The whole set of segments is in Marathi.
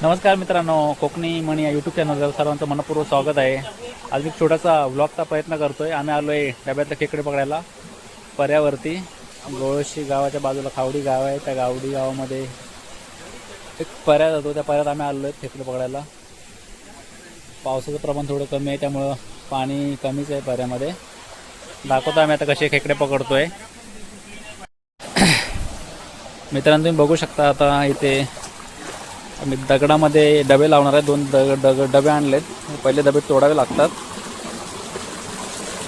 नमस्कार मित्रांनो, कोकणी मणी या यूट्यूब चॅनलवर सर्वांचं मनपूर्वक स्वागत आहे. आज मी छोटासा व्लॉगचा प्रयत्न करतोय. आम्ही आलो आहे डब्यातले खेकडे पकडायला पर्यावरती. गोळशी गावाच्या बाजूला खावडी गाव आहे. त्या गावडी गावामध्ये एक पर्या जातो. त्या पर्यात आम्ही आलो आहे खेकडे पकडायला. पावसाचं प्रमाण थोडं कमी आहे, त्यामुळं पाणी कमीच आहे पर्यामध्ये. दाखवतो आम्ही आता कसे खेकडे पकडतोय. मित्रांनो, तुम्ही बघू शकता आता इथे आम्ही दगडामध्ये डबे लावणार आहे. दोन डबे आणलेत. पहिले डबे तोडावे लागतात.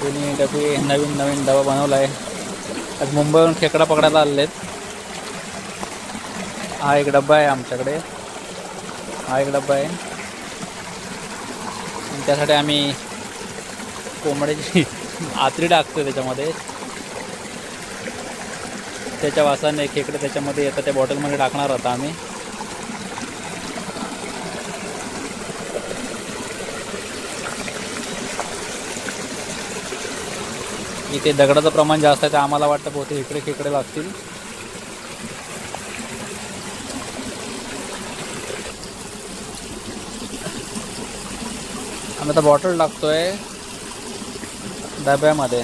त्यांनी डबे नवीन डबा बनवला आहे. आज मुंबईवरून खेकडा पकडायला आलेत. हा एक डबा आहे आमच्याकडे. हा एक डबा आहे. आणि त्यासाठी आम्ही कोंबड्याची आतडी टाकतो त्याच्यामध्ये. त्याच्या वासाने खेकडे त्याच्यामध्ये येतात. त्या बॉटलमध्ये टाकणार होता आम्ही. इथे दगडाचं प्रमाण जास्त आहे, तर आम्हाला वाटतं बहुतेक इकडे खेकडे लागतील. आम्ही आता बॉटल टाकतोय डब्यामध्ये.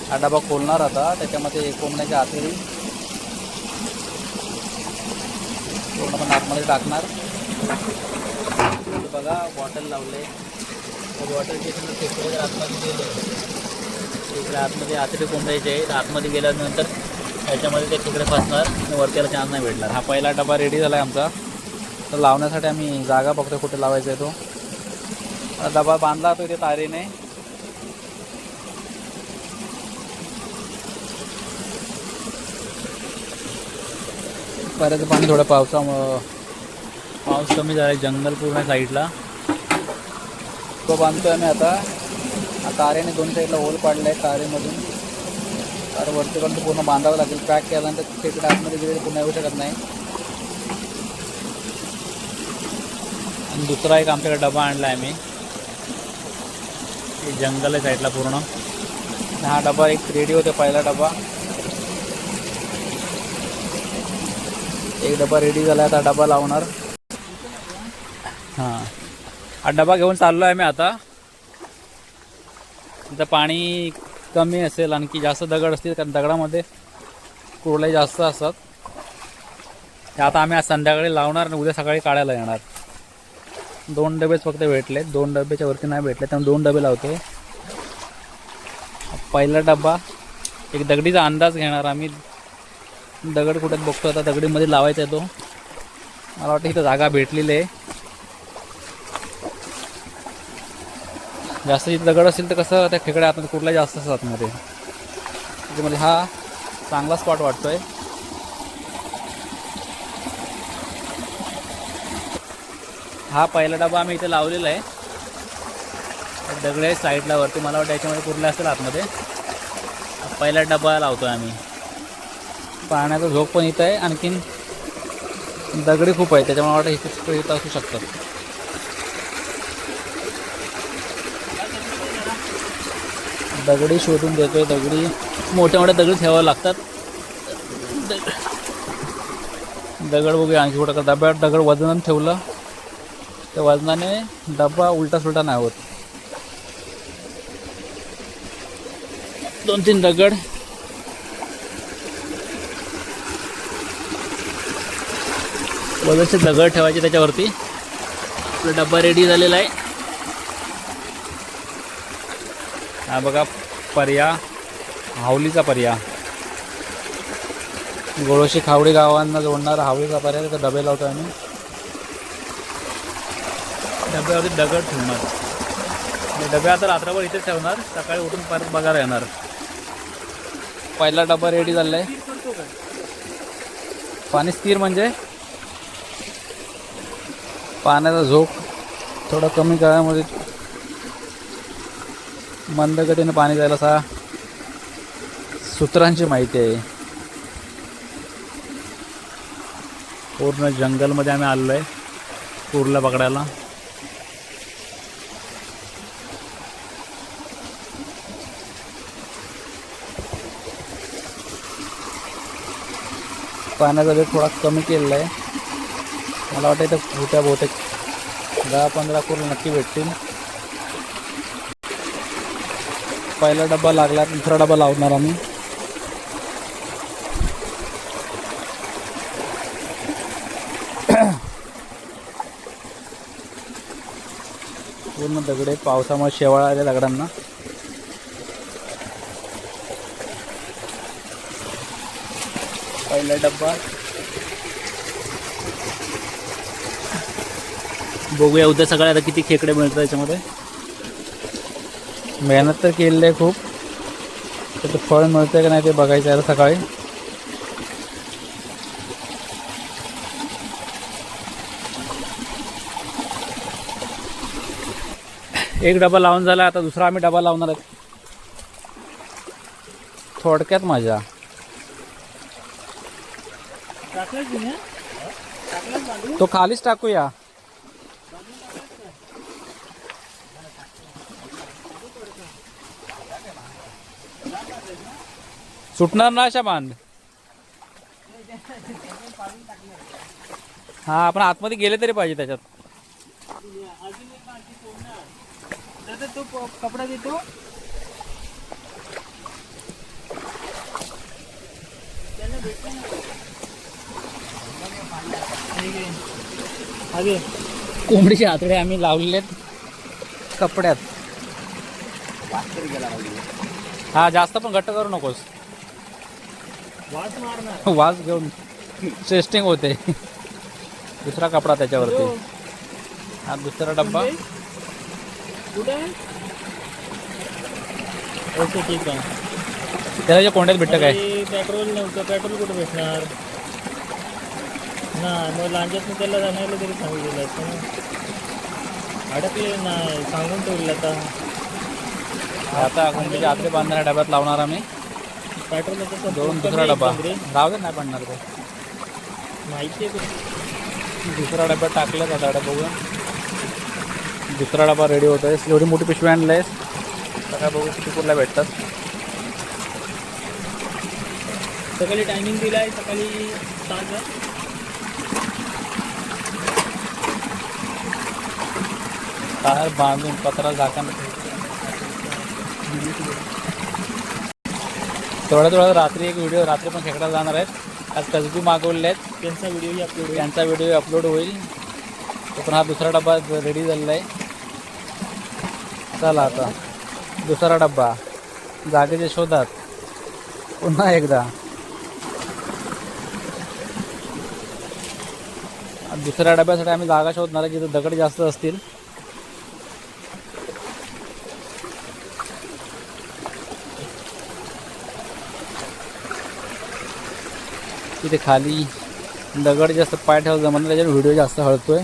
हा डबा खोलणार आता. त्याच्यामध्ये कोंबड्याची आतडी पूर्ण पण आतमध्ये टाकणार. बघा बॉटल लावले. बॉटलचे खेकडे आतमध्ये गेले. इकडे आतमध्ये आतडी कोंबड्याचे आहे. आतमध्ये गेल्यानंतर ह्याच्यामध्ये ते खेकडे फसणार आणि वरतीला चान्स नाही भेटणार. हा पहिला डबा रेडी झाला आहे आमचा. तर लावण्यासाठी आम्ही जागा बघतो कुठे लावायचा आहे तो. डबा बांधला तो इथे तारेने. बऱ्याच पाणी थोडं पावसामुळं पाऊस कमी झाला आहे. जंगल पूर्ण साईडला तो बांधतोय आम्ही आता. तारेने दोन साईडला होल पाडले आहे तारेमधून. तर वरतीकडून पूर्ण बांधावं लागेल. पॅक केल्यानंतर तिकडे आतमध्ये गेले पुन्हा येऊ शकत नाही. आणि दुसरा एक आमच्याकडे डबा आणला आहे आम्ही. हे जंगल आहे साईडला पूर्ण. हा डबा एक रेडी होते. पहिला डबा एक डबा रेडी झाला आहे. आता डबा लावणार. हां, हा डबा घेऊन चाललो आहे मी आता. तिथं पाणी कमी असेल, आणखी जास्त दगड असतील, कारण दगडामध्ये कुर्ले जास्त असतात. ते आता आम्ही आज संध्याकाळी लावणार आणि उद्या सकाळी काढायला येणार. 2 डबेच फक्त भेटले. 2 डब्याच्या वरती नाही भेटले, त्यामुळे 2 डबे लावतो. पहिला डबा एक दगडीचा अंदाज घेणार आम्ही. दगड कुठे बघतो आता. दगडीमध्ये लावायचा आहे तो. मला वाटतं इथं जागा भेटलेली आहे. जास्त जिथे दगड असेल तर कसं त्या खेकड्या आतमध्ये कुठला जास्त असतात आतमध्ये. त्याच्यामध्ये हा चांगला स्पॉट वाटतोय. हा पहिला डबा आम्ही इथे लावलेला आहे. दगड आहे साईडला वरती. मला वाटतं याच्यामध्ये कुठले असेल आतमध्ये. पहिला डबा लावतोय आम्ही. पाण्याचा झोक पण इथं आहे. आणखीन दगडी खूप आहे, त्याच्यामुळे वाटतं इथं असू शकतात. दगडी शोधून देतोय. दगडी मोठ्या मोठ्या दगडी ठेवावं लागतात. दगड बघूया आणखी कुठं. डब्यात दगड वजनाने ठेवलं त्या वजनाने डबा उलटा सुलटा नाही होत. 2-3 दगड वजनचे दगड ठेवायचे त्याच्यावरती. आपला डब्बा रेडी झालेला आहे. हा बघा पर्या, हावलीचा पर्या. गोळशी खावडी गावांना जोडणारा हावलीचा पर्या. त्याचा डबे लावतो आम्ही. डब्यावरती दगड ठेवणार. डबे आता रात्रभर इथेच ठेवणार. सकाळी उठून परत बघायला येणार. पहिला डबा रेडी झाला आहे. पाणी स्थिर म्हणजे पाण्याचा झोक थोडा कमी काळामध्ये मंद गतीने पाणी जायला असा सूत्रांची माहिती आहे. पूर्ण जंगलमध्ये आम्ही आलो आहे कुर्ला पकडायला. पाण्याचा वेग थोडा कमी केलेला आहे. मला वाटतं इथं कुठ्या बहुतेक 10-15 कुर्ले नक्की भेटतील. पहिला डब्बा लागला, दुसरा डब्बा लावणार आम्ही. पूर्ण दगडे, पावसामुळे शेवाळ आले दगडांना. पहिला डब्बा बघूया उद्या सगळ्या आता किती खेकडे मिळतात त्याच्यामध्ये. मेहनत तर केलेली आहे खूप, त्याचं फळ मिळतंय का नाही ते बघायचं आहे सकाळी. एक डबा लावून झाला, आता दुसरा आम्ही डबा लावणार आहे. थोडक्यात माझ्या तो खालीच टाकूया. सुटणार ना अशा बांध. हा, आपण आतमध्ये गेले तरी पाहिजे त्याच्यात. तो कपडा देतो. कोंबडीचे आतडे आम्ही लावलेले आहेत कपड्यात. हा, जास्त पण घट्ट करू नकोस, वास घेऊन टेस्टिंग होते. दुसरा कपडा त्याच्यावरती. हा दुसरा डब्बा. ओके, ठीक आहे. त्याच्या कोंड्यात भेटतं काय? पेट्रोल नव्हतं, पेट्रोल कुठे भेटणार ना. मग लांजात त्याला जाण्याला तरी सांगितलेलं असतं ना. अडकले नाही, सांगून ठेवलं आता कोंबडीच्या आतडे बांधणाऱ्या डब्यात लावणार आम्ही. पेट्रोल दोन दुसरा डब्बा राहू दे, नाही पडणार ते. माहिती आहे. दुसरा डब्बा टाकलाच आता डबा बघूया. दुसरा डबा रेडी होत आहे. एवढी मोठी पिशवी आणली आहे. सगळ्या बघू किती कुठल्या भेटतात. सकाळी टायमिंग दिला आहे, सकाळी 7 टायर बांधून पत्रा झाकण. थोड्या रात्री एक व्हिडिओ, रात्री पण खेकडायला जाणार आहेत. आज कसबी मागवलेले आहेत, त्यांचा व्हिडिओ अपलोड होईल. तो पण हा दुसरा डब्बा रेडी झालेला आहे. चला आता दुसरा डब्बा जागेच्या शोधात पुन्हा एकदा. दुसऱ्या डब्यासाठी आम्ही जागा शोधणार आहे जिथे दगड जास्त असतील. तिथे खाली दगड जास्त पाय ठेवायला जमत नाही, त्याच्यावर व्हिडिओ जास्त हळतोय.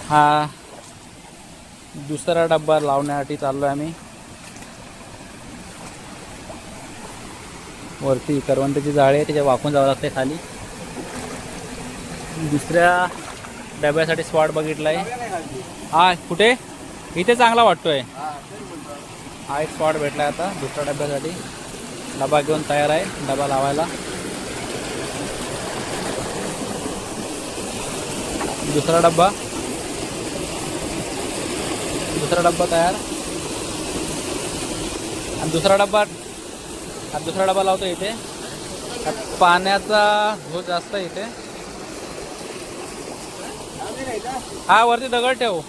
हा दुसरा डब्बा लावण्यासाठी चाललो आहे आम्ही. वरती करवंदाची जाळी आहे, त्याच्या वाकून जावं लागते खाली. दुसऱ्या डब्यासाठी स्पॉट बघितला आहे. हा कुठे? इथे चांगला वाटतोय. हा एक स्पॉट भेटला आहे आता दुसऱ्या डब्यासाठी. डबा घेऊन तयार आहे डबा लावायला. दुसरा डब्बा तयार. आणि दुसरा डबा लावतो इथे. पाण्याचा झोत जास्त आहे इथे. हा वरती दगड ठेव.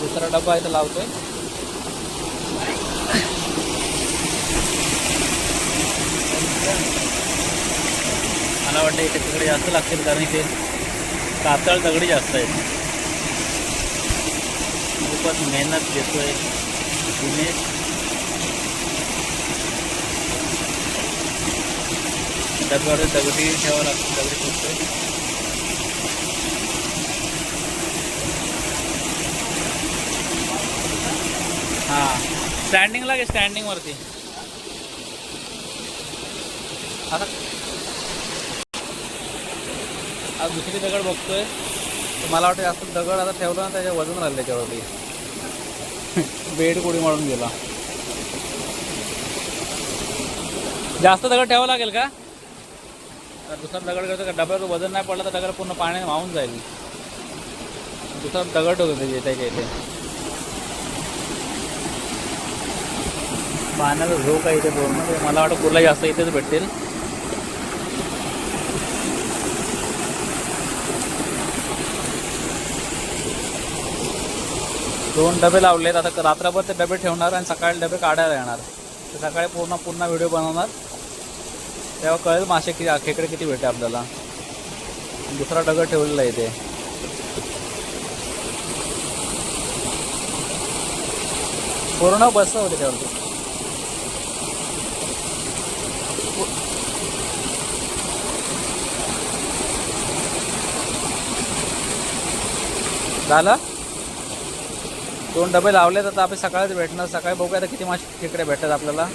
दुसरा डब्बा इथे लावतोय. मला वाटतं इथे तिकडे जास्त लागतील, कारण इथे कातळ दगडी जास्त आहेत. खूपच मेहनत घेतोय दिनेश. डब्यावर दगडी ठेवावं लागतं, दगडी ठेवतोय. हां स्टँडिंग लागे, स्टँडिंग वरती. आता दुसरी दगड बघतोय. मला वाटतं जास्त दगड आता ठेवलं ना त्याच्या वजन राहिलं त्याच्यावरती. बेड कोडी मारून गेला. जास्त दगड ठेवावं लागेल का? दुसरा दगड करतो का? डब्यावर वजन नाही पडलं तर दगड पूर्ण पाण्याने वाहून जाईल. दुसरा दगड होतो त्याच्या इथे पाण्याचा झोक आहे इथे पूर्ण. मला वाटतं कुर्ला जास्त इथेच भेटतील. दोन डबे लावलेत. आता रात्रभर ते डबे ठेवणार आणि सकाळी डबे काढायला येणार. तर सकाळी पुन्हा व्हिडिओ बनवणार, तेव्हा कळेल मासे किती खेकडे किती भेटते आपल्याला. दुसरा दगड ठेवलेला आहे इथे. पूर्ण बसव त्याच्यावरती. झालं. दोन डबे लावले तर आपण सकाळीच भेटणार. सकाळी बघूया आता किती मासे खेकडे भेटतात आपल्याला.